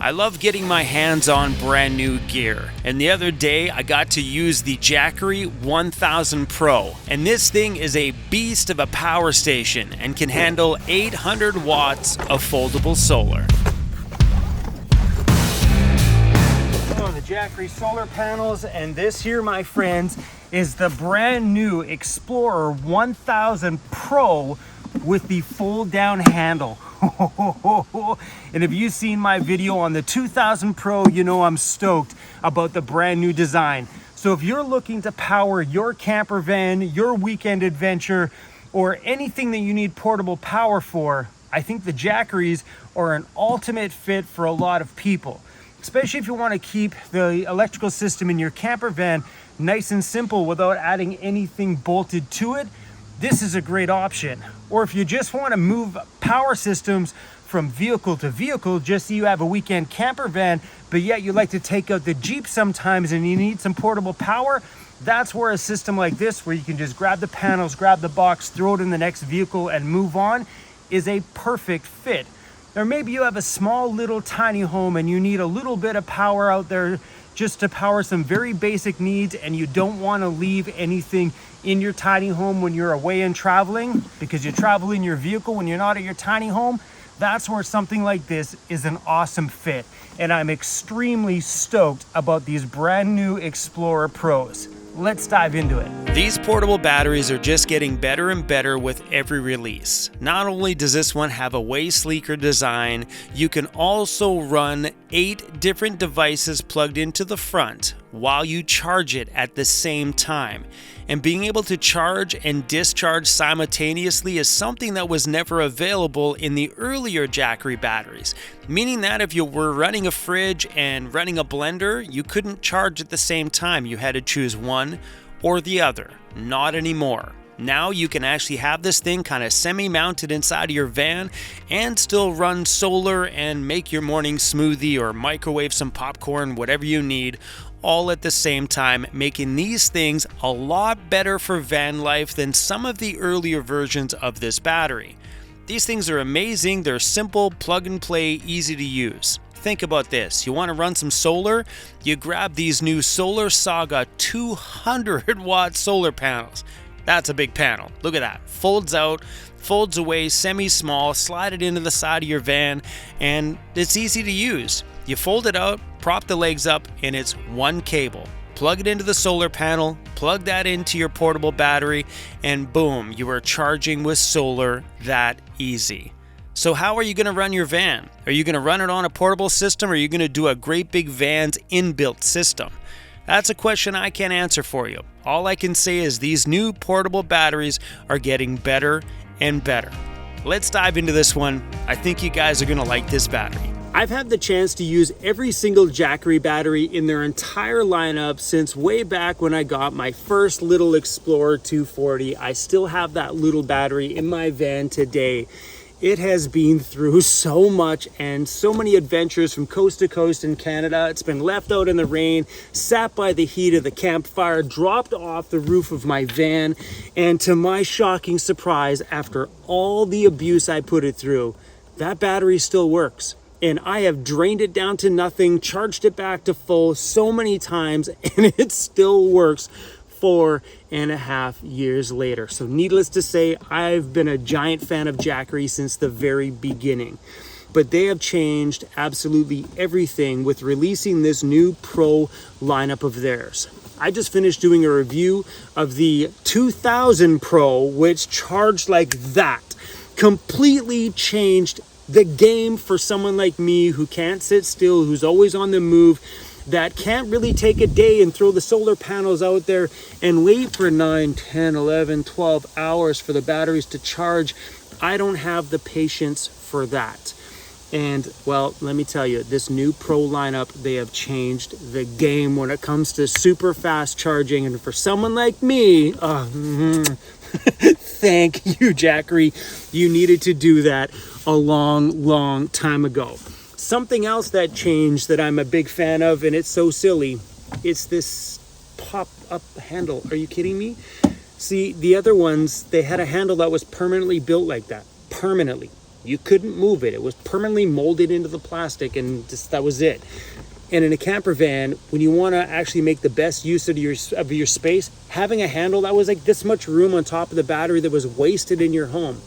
I love getting my hands on brand new gear, and the other day I got to use the Jackery 1000 Pro, and this thing is a beast of a power station and can handle 800 watts of foldable solar. The Jackery solar panels, and this here, my friends, is the brand new Explorer 1000 Pro with the fold down handle. And if you've seen my video on the 2000 Pro, you know I'm stoked about the brand new design. So if you're looking to power your camper van, your weekend adventure, or anything that you need portable power for, I think the Jackeries are an ultimate fit for a lot of people. Especially if you want to keep the electrical system in your camper van nice and simple without adding anything bolted to it, this is a great option. Or if you just want to move power systems from vehicle to vehicle, just so you have a weekend camper van, but yet you like to take out the Jeep sometimes and you need some portable power, that's where a system like this, where you can just grab the panels, grab the box, throw it in the next vehicle and move on, is a perfect fit. Or maybe you have a small little tiny home and you need a little bit of power out there just to power some very basic needs, and you don't want to leave anything in your tiny home when you're away and traveling because you travel in your vehicle when you're not at your tiny home. That's where something like this is an awesome fit. And I'm extremely stoked about these brand new Explorer Pros. Let's dive into it. These portable batteries are just getting better and better with every release. Not only does this one have a way sleeker design, you can also run 8 different devices plugged into the front while you charge it at the same time. And being able to charge and discharge simultaneously is something that was never available in the earlier Jackery batteries, meaning that if you were running a fridge and running a blender, you couldn't charge at the same time. You had to choose one or the other. Not anymore. Now you can actually have this thing kind of semi-mounted inside of your van and still run solar and make your morning smoothie or microwave some popcorn, whatever you need, all at the same time, making these things a lot better for van life than some of the earlier versions of this battery. These things are amazing. They're simple, plug and play, easy to use. Think about this. You want to run some solar? You grab these new Solar Saga 200 watt solar panels. That's a big panel. Look at that. Folds out, folds away, semi-small, slide it into the side of your van, and it's easy to use. You fold it out, prop the legs up, and it's one cable. Plug it into the solar panel, plug that into your portable battery, and boom, you are charging with solar that easy. So how are you going to run your van? Are you going to run it on a portable system, or are you going to do a great big van's inbuilt system? That's a question I can't answer for you. All I can say is these new portable batteries are getting better and better. Let's dive into this one. I think you guys are going to like this battery. I've had the chance to use every single Jackery battery in their entire lineup since way back when I got my first little Explorer 240. I still have that little battery in my van today. It has been through so much and so many adventures from coast to coast in Canada. It's been left out in the rain, sat by the heat of the campfire, dropped off the roof of my van, and to my shocking surprise, after all the abuse I put it through, that battery still works. And I have drained it down to nothing, charged it back to full so many times, and it still works 4.5 years later. So needless to say, I've been a giant fan of Jackery since the very beginning. But they have changed absolutely everything with releasing this new Pro lineup of theirs. I just finished doing a review of the 2000 Pro, which charged like that. Completely changed the game for someone like me who can't sit still, who's always on the move, that can't really take a day and throw the solar panels out there and wait for 9, 10, 11, 12 hours for the batteries to charge. I don't have the patience for that. And well, let me tell you, this new Pro lineup, they have changed the game when it comes to super fast charging. And for someone like me, thank you, Jackery. You needed to do that a long time ago. Something else that changed that I'm a big fan of, and it's so silly, it's this pop-up handle. Are you kidding me? See, the other ones, they had a handle that was permanently built like that. Permanently. You couldn't move it. It was permanently molded into the plastic, and just that was it. And in a camper van, when you want to actually make the best use of your space, having a handle that was like this much room on top of the battery that was wasted in your home.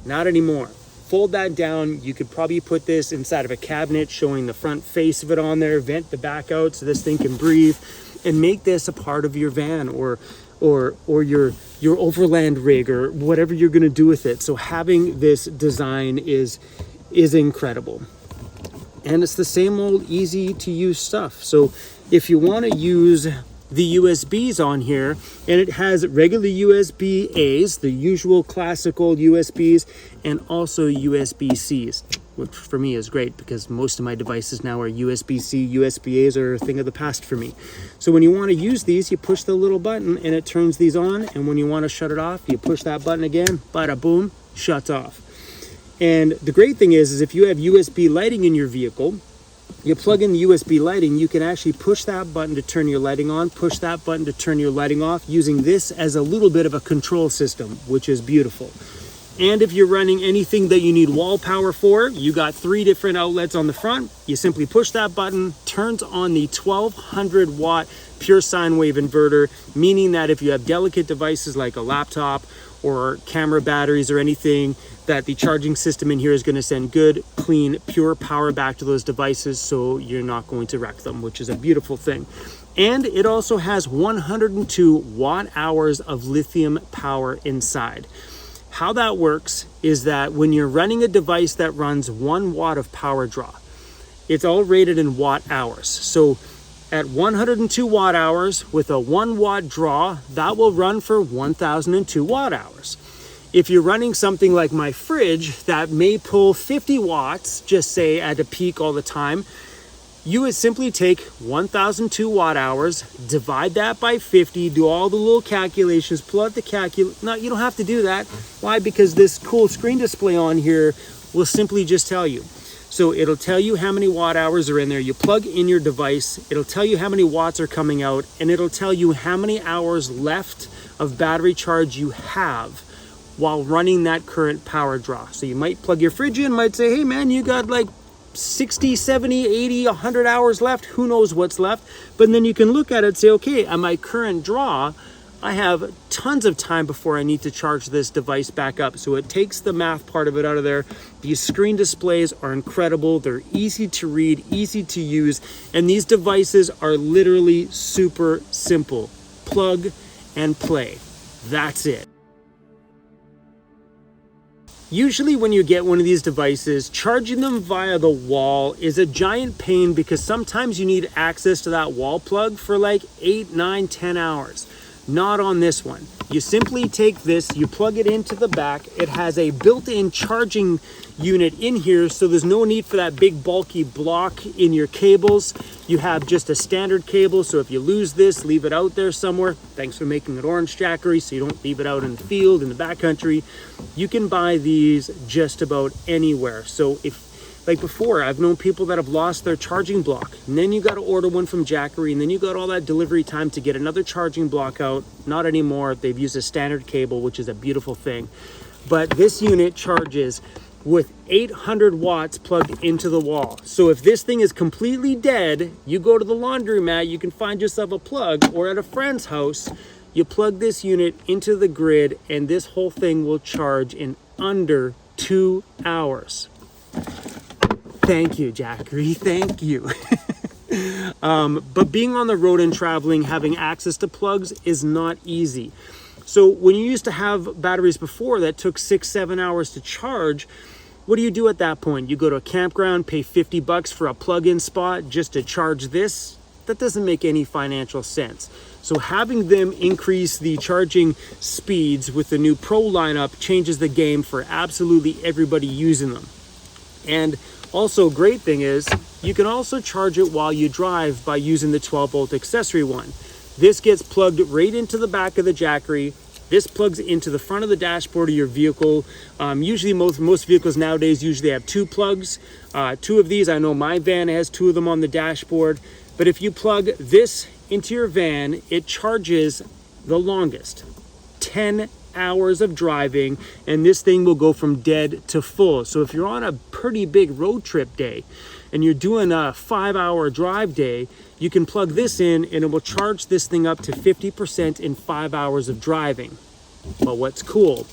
Not anymore. Fold that down. You could probably put this inside of a cabinet, showing the front face of it on there, vent the back out so this thing can breathe, and make this a part of your van or your overland rig or whatever you're going to do with it. So having this design is incredible. And it's the same old easy to use stuff. So if you want to use the USBs on here, and it has regular USB-As, the usual classical USBs, and also USB-Cs, which for me is great because most of my devices now are USB-C. USB-As are a thing of the past for me. So when you want to use these, you push the little button and it turns these on, and when you want to shut it off, you push that button again, bada boom, shuts off. And the great thing is if you have USB lighting in your vehicle, you plug in the USB lighting, you can actually push that button to turn your lighting on, push that button to turn your lighting off, using this as a little bit of a control system, which is beautiful. And if you're running anything that you need wall power for, you got 3 different outlets on the front. You simply push that button, turns on the 1200 watt pure sine wave inverter, meaning that if you have delicate devices like a laptop or camera batteries or anything, that the charging system in here is going to send good, clean, pure power back to those devices, so you're not going to wreck them, which is a beautiful thing. And it also has 102 watt hours of lithium power inside. How that works is that when you're running a device that runs 1 watt of power draw, it's all rated in watt hours. So at 102 watt hours with a 1 watt draw, that will run for 1002 watt hours. If you're running something like my fridge that may pull 50 watts, just say at a peak all the time, you would simply take 1002 watt hours, divide that by 50, do all the little calculations, pull out the calculator. No, you don't have to do that. Why? Because this cool screen display on here will simply just tell you. So it'll tell you how many watt hours are in there. You plug in your device, it'll tell you how many watts are coming out, and it'll tell you how many hours left of battery charge you have while running that current power draw. So you might plug your fridge in, might say, hey man, you got like 60, 70, 80, 100 hours left. Who knows what's left? But then you can look at it and say, okay, at my current draw, I have tons of time before I need to charge this device back up. So it takes the math part of it out of there. These screen displays are incredible. They're easy to read, easy to use. And these devices are literally super simple. Plug and play. That's it. Usually when you get one of these devices, charging them via the wall is a giant pain because sometimes you need access to that wall plug for like 8, 9, 10 hours. Not on this one. You simply take this, you plug it into the back. It has a built-in charging unit in here, so there's no need for that big bulky block in your cables. You have just a standard cable, so if you lose this, leave it out there somewhere. Thanks for making it orange, Jackery, so you don't leave it out in the field, in the backcountry. You can buy these just about anywhere. So if, like before, I've known people that have lost their charging block, and then you got to order one from Jackery, and then you got all that delivery time to get another charging block out. Not anymore. They've used a standard cable, which is a beautiful thing. But this unit charges with 800 watts plugged into the wall. So if this thing is completely dead, you go to the laundromat, you can find yourself a plug, or at a friend's house, you plug this unit into the grid, and this whole thing will charge in under 2 hours. Thank you, Jackery, thank you. But being on the road and traveling, having access to plugs is not easy. So when you used to have batteries before that took 6-7 hours to charge, what do you do at that point? You go to a campground, pay $50 for a plug-in spot just to charge this? That doesn't make any financial sense. So having them increase the charging speeds with the new Pro lineup changes the game for absolutely everybody using them. And also, great thing is, you can also charge it while you drive by using the 12-volt accessory one. This gets plugged right into the back of the Jackery. This plugs into the front of the dashboard of your vehicle. Usually, most vehicles nowadays usually have 2 plugs. 2 of these, I know my van has 2 of them on the dashboard. But if you plug this into your van, it charges the longest, 10 hours of driving, and this thing will go from dead to full. So if you're on a pretty big road trip day and you're doing a 5-hour drive day, you can plug this in and it will charge this thing up to 50% in 5 hours of driving. But what's cool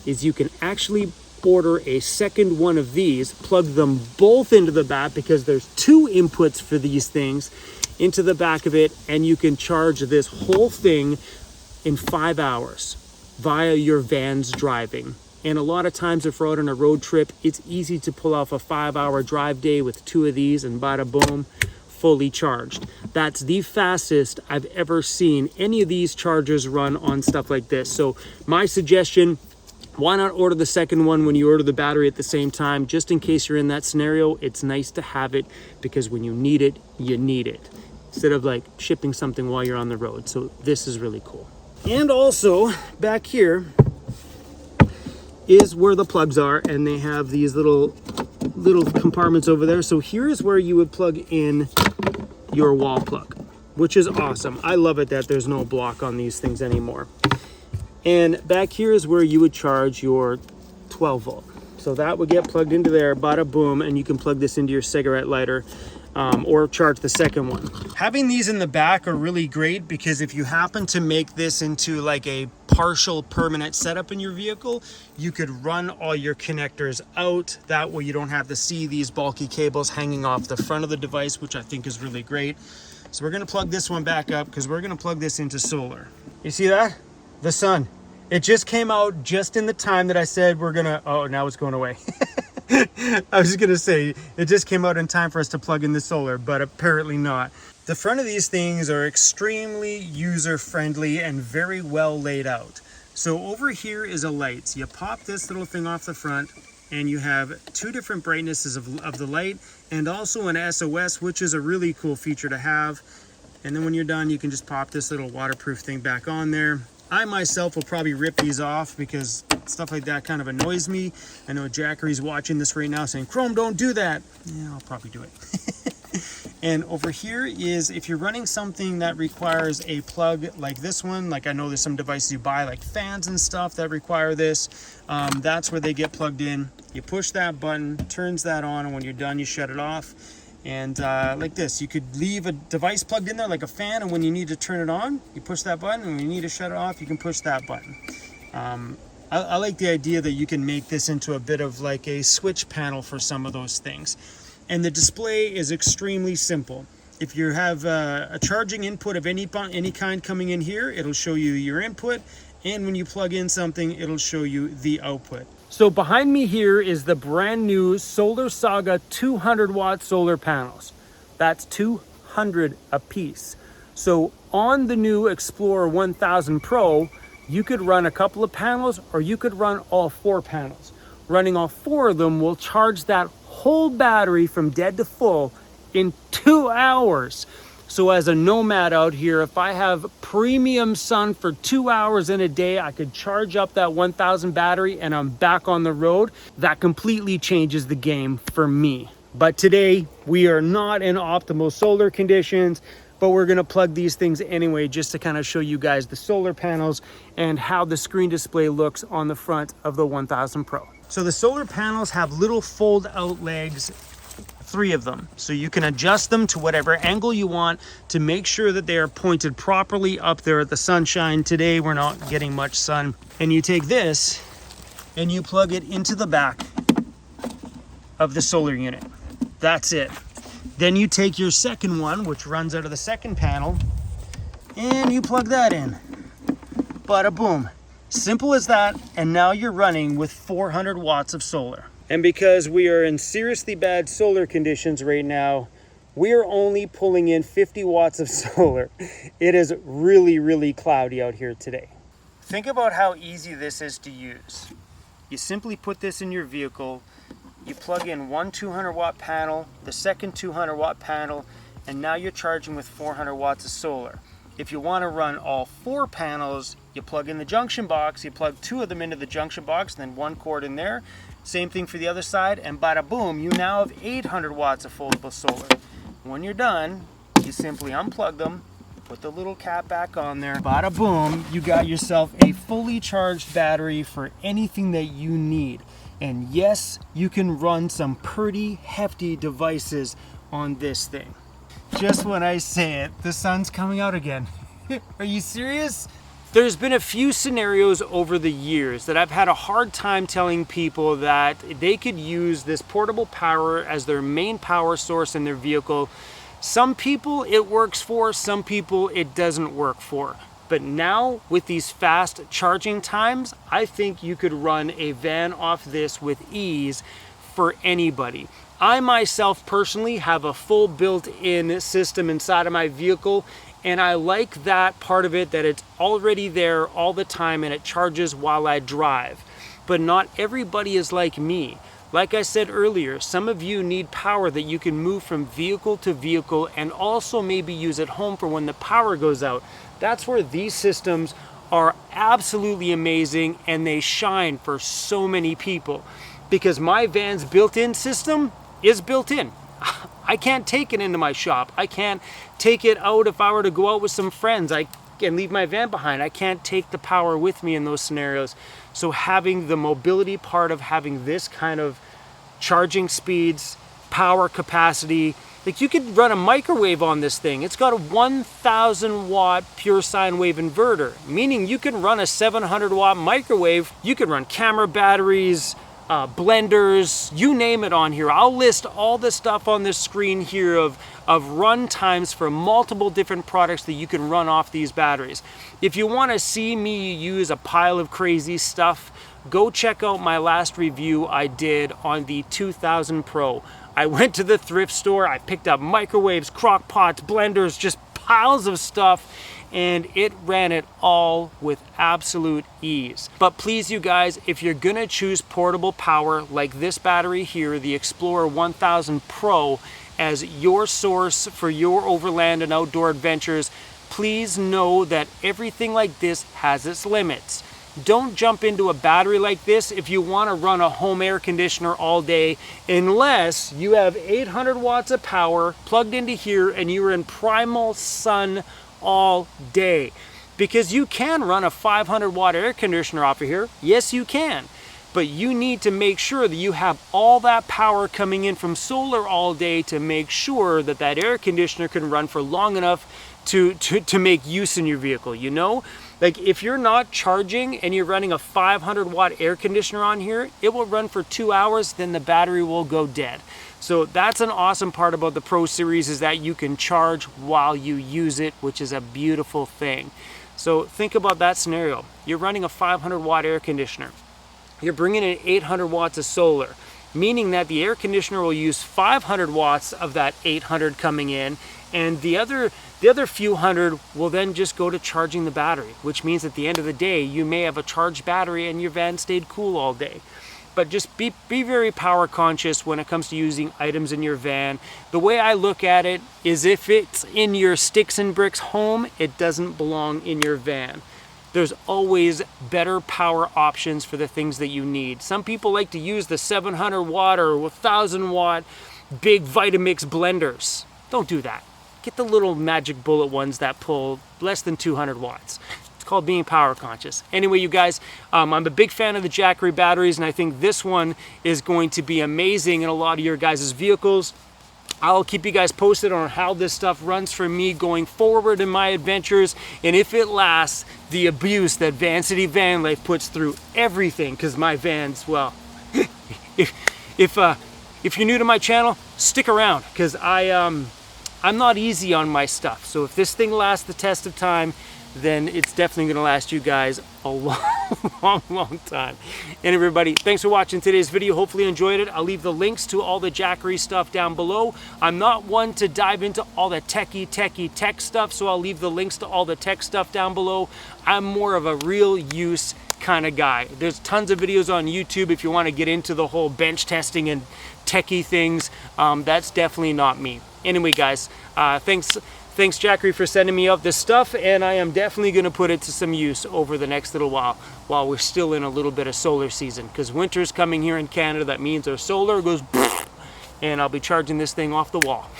is you can actually order a second one of these, plug them both into the back, because there's 2 inputs for these things, into the back of it, and you can charge this whole thing in 5 hours via your van's driving. And a lot of times if we're out on a road trip, it's easy to pull off a 5-hour drive day with 2 of these and bada boom, fully charged. That's the fastest I've ever seen any of these chargers run on stuff like this. So my suggestion, why not order the second one when you order the battery at the same time? Just in case you're in that scenario, it's nice to have it, because when you need it, you need it, instead of like shipping something while you're on the road. So this is really cool. And also back here is where the plugs are, and they have these little compartments over there. So here's where you would plug in your wall plug, which is awesome. I love it that there's no block on these things anymore. And back here is where you would charge your 12 volt. So that would get plugged into there, bada boom, and you can plug this into your cigarette lighter, or charge the second one. Having these in the back are really great, because if you happen to make this into like a partial permanent setup in your vehicle, you could run all your connectors out. That way you don't have to see these bulky cables hanging off the front of the device, which I think is really great. So we're gonna plug this one back up, because we're gonna plug this into solar. You see that? The sun. It just came out just in the time that I said we're gonna, oh, now it's going away. I was gonna say, it just came out in time for us to plug in the solar, but apparently not. The front of these things are extremely user-friendly and very well laid out. So over here is a light. So you pop this little thing off the front, and you have 2 different brightnesses of the light, and also an SOS, which is a really cool feature to have. And then when you're done, you can just pop this little waterproof thing back on there. I myself will probably rip these off, because stuff like that kind of annoys me. I know Jackery's watching this right now saying, Chrome, don't do that. Yeah, I'll probably do it. And over here is, if you're running something that requires a plug like this one, like I know there's some devices you buy, like fans and stuff that require this, that's where they get plugged in. You push that button, turns that on, and when you're done, you shut it off. And like this, you could leave a device plugged in there like a fan, and when you need to turn it on, you push that button, and when you need to shut it off, you can push that button. I like the idea that you can make this into a bit of like a switch panel for some of those things. And the display is extremely simple. If you have a charging input of any kind coming in here, it'll show you your input, and when you plug in something, it'll show you the output. So behind me here is the brand new Solar Saga 200 watt solar panels. That's 200 a piece. So on the new Explorer 1000 Pro, you could run a couple of panels, or you could run all 4 panels. Running all 4 of them will charge that whole battery from dead to full in 2 hours. So as a nomad out here, if I have premium sun for 2 hours in a day, I could charge up that 1000 battery and I'm back on the road. That completely changes the game for me. But today we are not in optimal solar conditions, but we're gonna plug these things anyway, just to kind of show you guys the solar panels and how the screen display looks on the front of the 1000 Pro. So the solar panels have little fold out legs, 3 of them. So you can adjust them to whatever angle you want to make sure that they are pointed properly up there at the sunshine. Today we're not getting much sun. And you take this and you plug it into the back of the solar unit. That's it. Then you take your second one, which runs out of the second panel, and you plug that in. Bada boom. Simple as that, and now you're running with 400 watts of solar. And because we are in seriously bad solar conditions right now, we are only pulling in 50 watts of solar. It is really, really cloudy out here today. Think about how easy this is to use. You simply put this in your vehicle, you plug in one 200 watt panel, the second 200 watt panel, and now you're charging with 400 watts of solar. If you want to run all 4 panels, you plug in the junction box, you plug 2 of them into the junction box, and then 1 cord in there. Same thing for the other side, and bada boom, you now have 800 watts of foldable solar. When you're done, you simply unplug them, Put the little cap back on there. Bada boom, you got yourself a fully charged battery for anything that you need. And yes, you can run some pretty hefty devices on this thing. Just when I say it, the sun's coming out again. Are you serious? There's been a few scenarios over the years that I've had a hard time telling people that they could use this portable power as their main power source in their vehicle. Some people it works for, some people it doesn't work for. But now with these fast charging times, I think you could run a van off this with ease for anybody. I myself personally have a full built-in system inside of my vehicle, and I like that part of it, that it's already there all the time and it charges while I drive. But not everybody is like me. Like I said earlier, some of you need power that you can move from vehicle to vehicle and also maybe use at home for when the power goes out. That's where these systems are absolutely amazing, and they shine for so many people. Because my van's built-in system is built in. I can't take it into my shop. I can't take it out if I were to go out with some friends. I can leave my van behind. I can't take the power with me in those scenarios. So having the mobility part of having this kind of charging speeds, power capacity, like you could run a microwave on this thing. It's got a 1,000 watt pure sine wave inverter, meaning you can run a 700 watt microwave. You could run camera batteries, blenders, you name it on here. I'll list all the stuff on this screen here of run times for multiple different products that you can run off these batteries. If you want to see me use a pile of crazy stuff, go check out my last review I did on the 2000 Pro. I went to the thrift store, I picked up microwaves, crock pots, blenders, just piles of stuff, and it ran it all with absolute ease. But please, you guys, if you're gonna choose portable power like this battery here, the Explorer 1000 Pro, as your source for your overland and outdoor adventures, please know that everything like this has its limits. Don't jump into a battery like this if you want to run a home air conditioner all day, unless you have 800 watts of power plugged into here and you're in primal sun all day. Because you can run a 500 watt air conditioner off of here. Yes, you can. But you need to make sure that you have all that power coming in from solar all day to make sure that that air conditioner can run for long enough to make use in your vehicle, you know? Like if you're not charging and you're running a 500 watt air conditioner on here, it will run for 2 hours, then the battery will go dead. So that's an awesome part about the Pro Series, is that you can charge while you use it, which is a beautiful thing. So think about that scenario. You're running a 500 watt air conditioner. You're bringing in 800 watts of solar, meaning that the air conditioner will use 500 watts of that 800 coming in, and the other few hundred will then just go to charging the battery, which means at the end of the day, you may have a charged battery and your van stayed cool all day. But just be very power conscious when it comes to using items in your van. The way I look at it is, if it's in your sticks and bricks home, it doesn't belong in your van. There's always better power options for the things that you need. Some people like to use the 700 watt or 1,000 watt big Vitamix blenders. Don't do that. Get the little magic bullet ones that pull less than 200 watts. It's called being power conscious. Anyway, you guys, I'm a big fan of the Jackery batteries, and I think this one is going to be amazing in a lot of your guys' vehicles. I'll keep you guys posted on how this stuff runs for me going forward in my adventures, and if it lasts the abuse that Vancity Vanlife puts through everything, because my vans, well, if you're new to my channel, stick around, because I'm not easy on my stuff. So if this thing lasts the test of time, then it's definitely going to last you guys a long time. And everybody, thanks for watching today's video. Hopefully you enjoyed it. I'll leave the links to all the Jackery stuff down below. I'm not one to dive into all the tech stuff, so I'll leave the links to all the tech stuff down below. I'm more of a real use kind of guy. There's tons of videos on YouTube if you want to get into the whole bench testing and techie things. That's definitely not me. Anyway, guys, thanks Jackery for sending me out this stuff, and I am definitely going to put it to some use over the next little while we're still in a little bit of solar season, because winter's coming here in Canada. That means our solar goes and I'll be charging this thing off the wall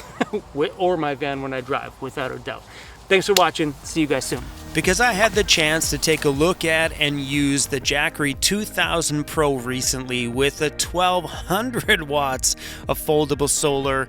or my van when I drive, without a doubt. Thanks for watching. See you guys soon. Because I had the chance to take a look at and use the Jackery 2000 Pro recently with a 1200 watts of foldable solar,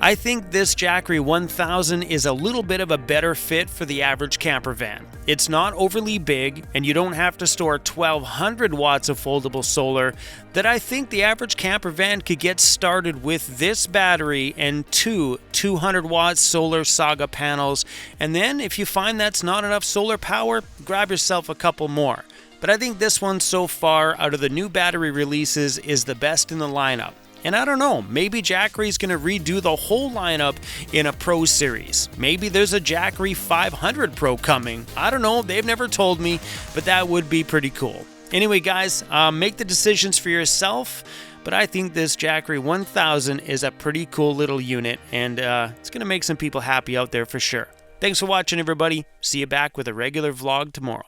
I think this Jackery 1000 is a little bit of a better fit for the average camper van. It's not overly big, and you don't have to store 1200 watts of foldable solar, that I think the average camper van could get started with this battery and two 200 watt solar Saga panels, and then if you find that's not enough solar power, grab yourself a couple more. But I think this one so far out of the new battery releases is the best in the lineup. And I don't know, maybe Jackery's going to redo the whole lineup in a Pro series. Maybe there's a Jackery 500 Pro coming. I don't know, they've never told me, but that would be pretty cool. Anyway, guys, make the decisions for yourself, but I think this Jackery 1000 is a pretty cool little unit, and it's going to make some people happy out there for sure. Thanks for watching, everybody. See you back with a regular vlog tomorrow.